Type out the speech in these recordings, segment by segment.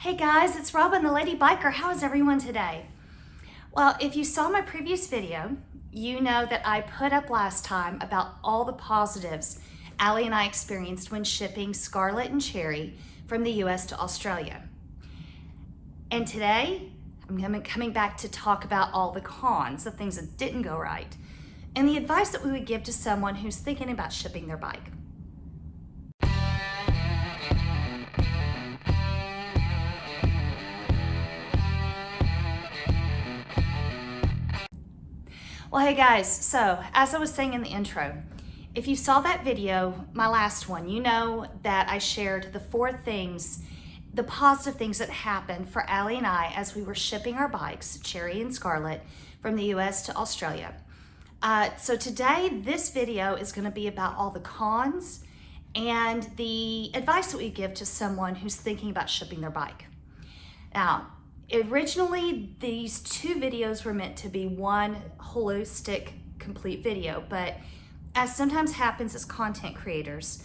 Hey guys, it's Robin the Lady Biker. How is everyone today? Well, if you saw my previous video, you know that I put up last time about all the positives Allie and I experienced when shipping Scarlet and Cherry from the US to Australia. And today, I'm coming back to talk about all the cons, the things that didn't go right, and the advice that we would give to someone who's thinking about shipping their bike. Well, hey guys, so as I was saying in the intro, if you saw that video, my last one, you know that I shared the 4 things, the positive things that happened for Allie and I as we were shipping our bikes, Cherry and Scarlet, from the US to Australia. So today, this video is gonna be about all the cons and the advice that we give to someone who's thinking about shipping their bike. Now, originally, these 2 videos were meant to be one holistic, complete video, but as sometimes happens as content creators,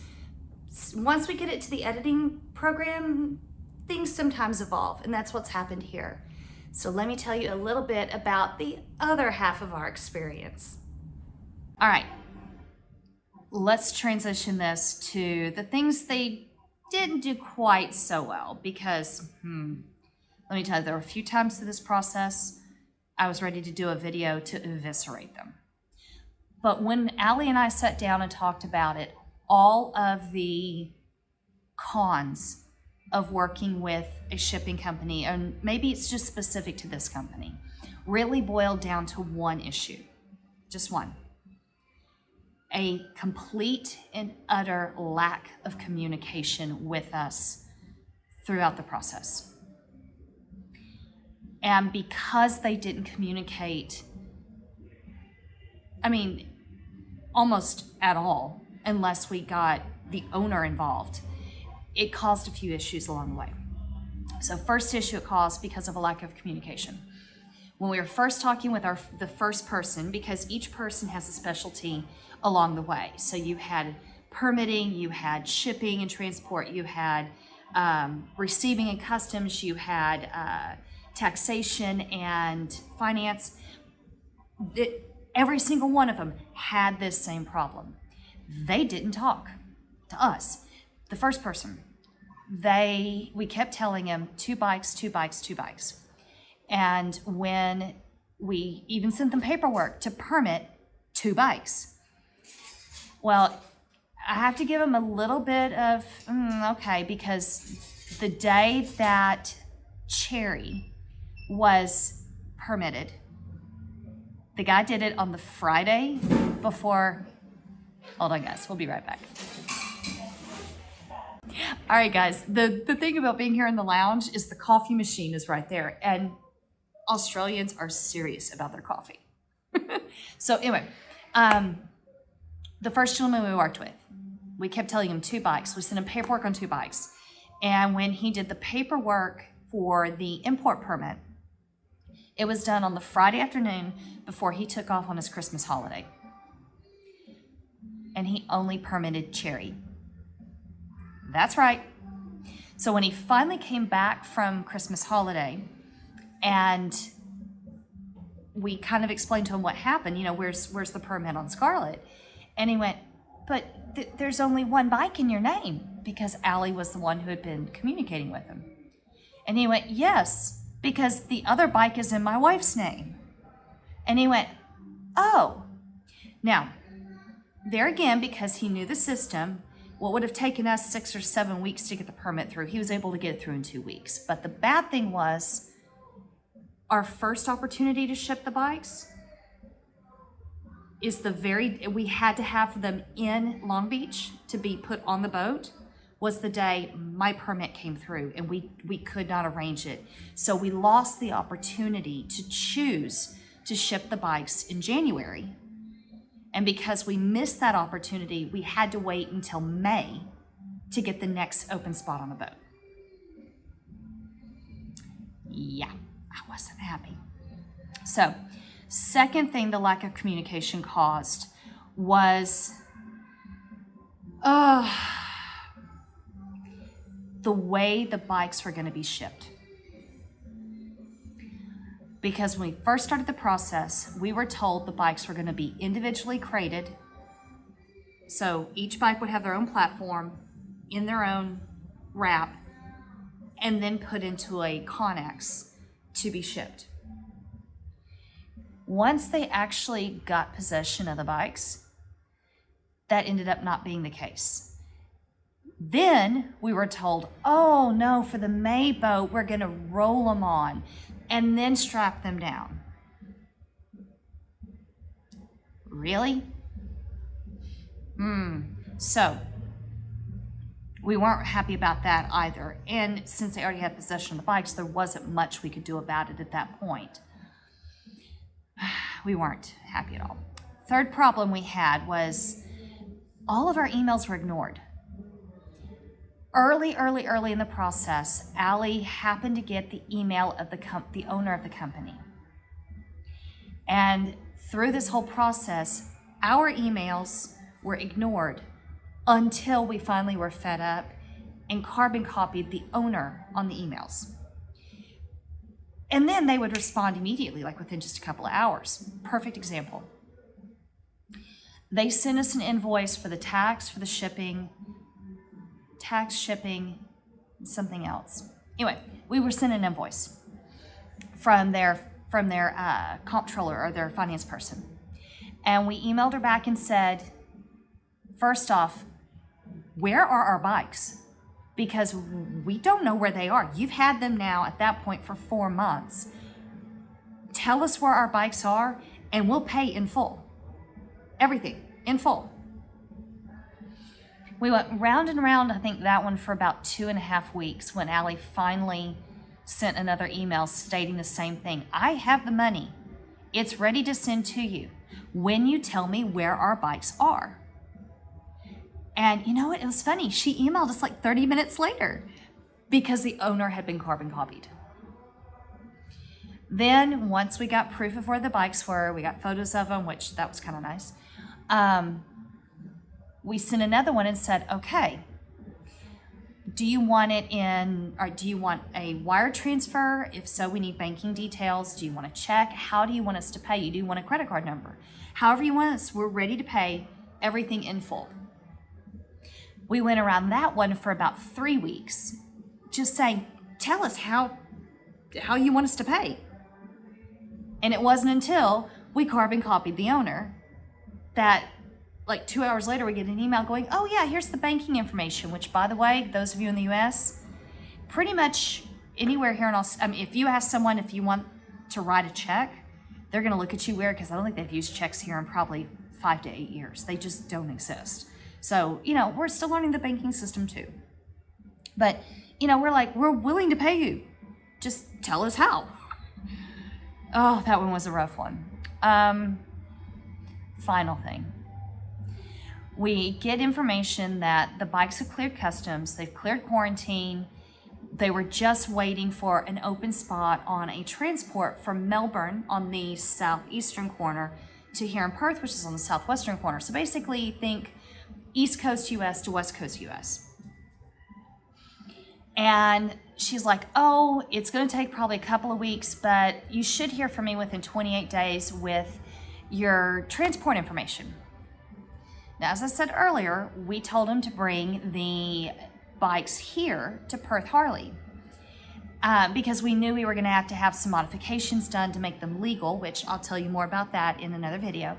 once we get it to the editing program, things sometimes evolve, and that's what's happened here. So let me tell you a little bit about the other half of our experience. All right, let's transition this to the things they didn't do quite so well because, let me tell you, there were a few times through this process, I was ready to do a video to eviscerate them. But when Allie and I sat down and talked about it, all of the cons of working with a shipping company, and maybe it's just specific to this company, really boiled down to one issue, just one. A complete and utter lack of communication with us throughout the process. And because they didn't communicate, almost at all, unless we got the owner involved, it caused a few issues along the way. So first issue it caused because of a lack of communication. When we were first talking with the first person, because each person has a specialty along the way. So you had permitting, you had shipping and transport, you had receiving and customs, you had taxation and finance. Every single one of them had this same problem. They didn't talk to us. The first person, we kept telling him 2 bikes, 2 bikes, 2 bikes. And when we even sent them paperwork to permit 2 bikes. Well, I have to give him a little bit of, okay, because the day that Cherry was permitted, the guy did it on the Friday before. Hold on guys, we'll be right back. All right guys, the thing about being here in the lounge is the coffee machine is right there, and Australians are serious about their coffee. So anyway, the first gentleman we worked with, we kept telling him 2 bikes. We sent him paperwork on 2 bikes. And when he did the paperwork for the import permit, it was done on the Friday afternoon before he took off on his Christmas holiday. And he only permitted Cherry. That's right. So when he finally came back from Christmas holiday and we kind of explained to him what happened, where's the permit on Scarlet? And he went, but there's only 1 bike in your name, because Allie was the one who had been communicating with him. And he went, yes, because the other bike is in my wife's name. And he went, oh. Now, there again, because he knew the system, what would have taken us 6 or 7 weeks to get the permit through, he was able to get it through in 2 weeks. But the bad thing was, our first opportunity to ship the bikes is we had to have them in Long Beach to be put on the boat, was the day my permit came through, and we could not arrange it. So we lost the opportunity to choose to ship the bikes in January. And because we missed that opportunity, we had to wait until May to get the next open spot on the boat. Yeah, I wasn't happy. So, second thing the lack of communication caused the way the bikes were going to be shipped. Because when we first started the process, we were told the bikes were going to be individually crated. So each bike would have their own platform in their own wrap and then put into a Connex to be shipped. Once they actually got possession of the bikes, that ended up not being the case. Then we were told, oh no, for the May boat, we're going to roll them on and then strap them down. Really? So we weren't happy about that either. And since they already had possession of the bikes, there wasn't much we could do about it at that point. We weren't happy at all. Third problem we had was all of our emails were ignored. Early in the process, Allie happened to get the email of the owner of the company. And through this whole process, our emails were ignored until we finally were fed up and carbon copied the owner on the emails. And then they would respond immediately, like within just a couple of hours. Perfect example. They sent us an invoice for the tax, for the shipping, something else. Anyway, we were sent an invoice from their comptroller or their finance person. And we emailed her back and said, first off, where are our bikes? Because we don't know where they are. You've had them now at that point for 4 months. Tell us where our bikes are and we'll pay in full. Everything in full. We went round and round, I think that one for about 2.5 weeks when Allie finally sent another email stating the same thing. I have the money. It's ready to send to you when you tell me where our bikes are. And you know what? It was funny. She emailed us like 30 minutes later because the owner had been carbon copied. Then once we got proof of where the bikes were, we got photos of them, which that was kind of nice. We sent another one and said, okay, do you want it in, or do you want a wire transfer? If so, we need banking details. Do you want a check? How do you want us to pay you? Do you want a credit card number? However you want us, we're ready to pay everything in full. We went around that one for about 3 weeks, just saying, tell us how you want us to pay. And it wasn't until we carbon copied the owner that like 2 hours later, we get an email going, oh yeah, here's the banking information, which by the way, those of you in the US, pretty much anywhere here in Australia, if you ask someone if you want to write a check, they're gonna look at you weird because I don't think they've used checks here in probably 5 to 8 years. They just don't exist. So, we're still learning the banking system too. But, we're like, we're willing to pay you. Just tell us how. Oh, that one was a rough one. Final thing. We get information that the bikes have cleared customs, they've cleared quarantine, they were just waiting for an open spot on a transport from Melbourne on the southeastern corner to here in Perth, which is on the southwestern corner. So basically think East Coast US to West Coast US. And she's like, oh, it's gonna take probably a couple of weeks, but you should hear from me within 28 days with your transport information. Now, as I said earlier, we told him to bring the bikes here to Perth Harley because we knew we were going to have some modifications done to make them legal, which I'll tell you more about that in another video.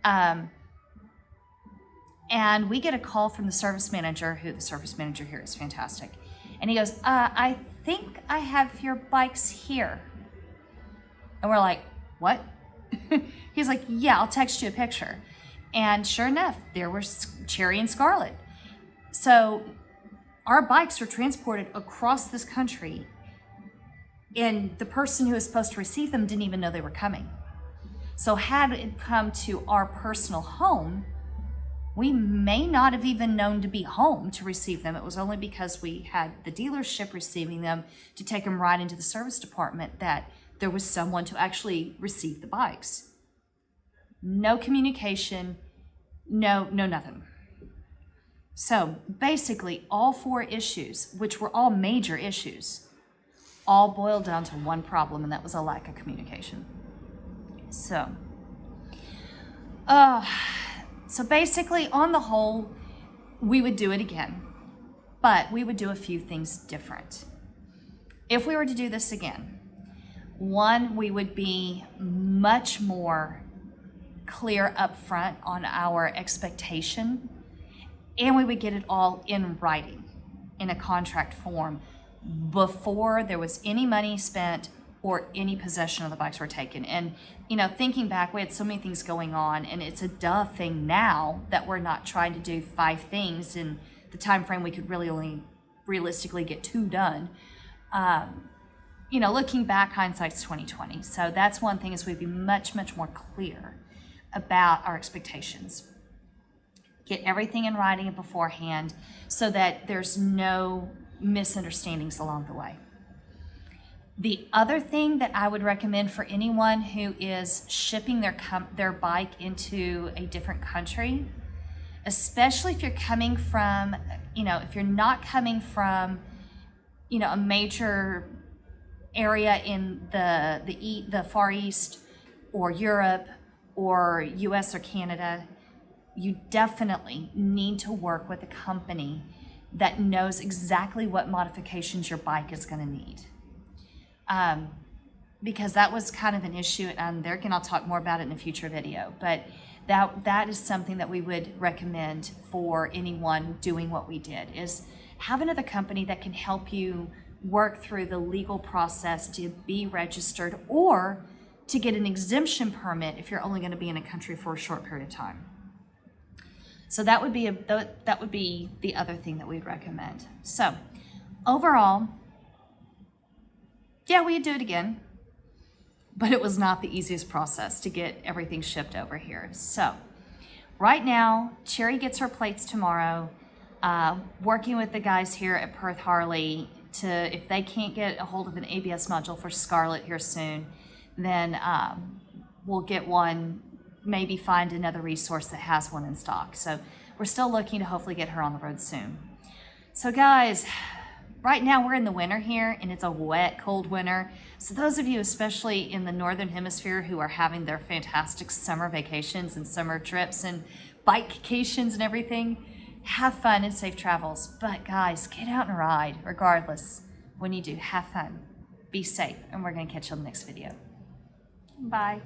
And we get a call from the service manager, the service manager here is fantastic. And he goes, I think I have your bikes here. And we're like, what? He's like, yeah, I'll text you a picture. And sure enough, there was Cherry and Scarlet. So our bikes were transported across this country, and the person who was supposed to receive them didn't even know they were coming. So had it come to our personal home, we may not have even known to be home to receive them. It was only because we had the dealership receiving them to take them right into the service department that there was someone to actually receive the bikes. No communication, no nothing. So basically all 4 issues, which were all major issues, all boiled down to one problem, and that was a lack of communication. So basically on the whole, we would do it again, but we would do a few things different. If we were to do this again, one, we would be much more clear up front on our expectation, and we would get it all in writing in a contract form before there was any money spent or any possession of the bikes were taken. And thinking back, we had so many things going on, and it's a duh thing now that we're not trying to do 5 things in the time frame we could really only realistically get 2 done. Looking back, hindsight's 2020. So that's one thing, is we'd be much, much more clear about our expectations. Get everything in writing beforehand so that there's no misunderstandings along the way. The other thing that I would recommend for anyone who is shipping their bike into a different country, especially if you're coming from, if you're not coming from, a major area in the Far East or Europe or US or Canada, you definitely need to work with a company that knows exactly what modifications your bike is going to need. Because that was kind of an issue, and I'll talk more about it in a future video, but that is something that we would recommend for anyone doing what we did, is have another company that can help you work through the legal process to be registered or to get an exemption permit if you're only going to be in a country for a short period of time. So that would be the other thing that we'd recommend. So overall, yeah, we'd do it again, but it was not the easiest process to get everything shipped over here. So right now, Cherry gets her plates tomorrow, working with the guys here at Perth Harley if they can't get a hold of an ABS module for Scarlett here soon, then we'll get one, maybe find another resource that has one in stock. So we're still looking to hopefully get her on the road soon. So guys, right now we're in the winter here, and it's a wet, cold winter. So those of you, especially in the Northern Hemisphere, who are having their fantastic summer vacations and summer trips and bikecations and everything, have fun and safe travels. But guys, get out and ride regardless. When you do, have fun, be safe, and we're gonna catch you on the next video. Bye.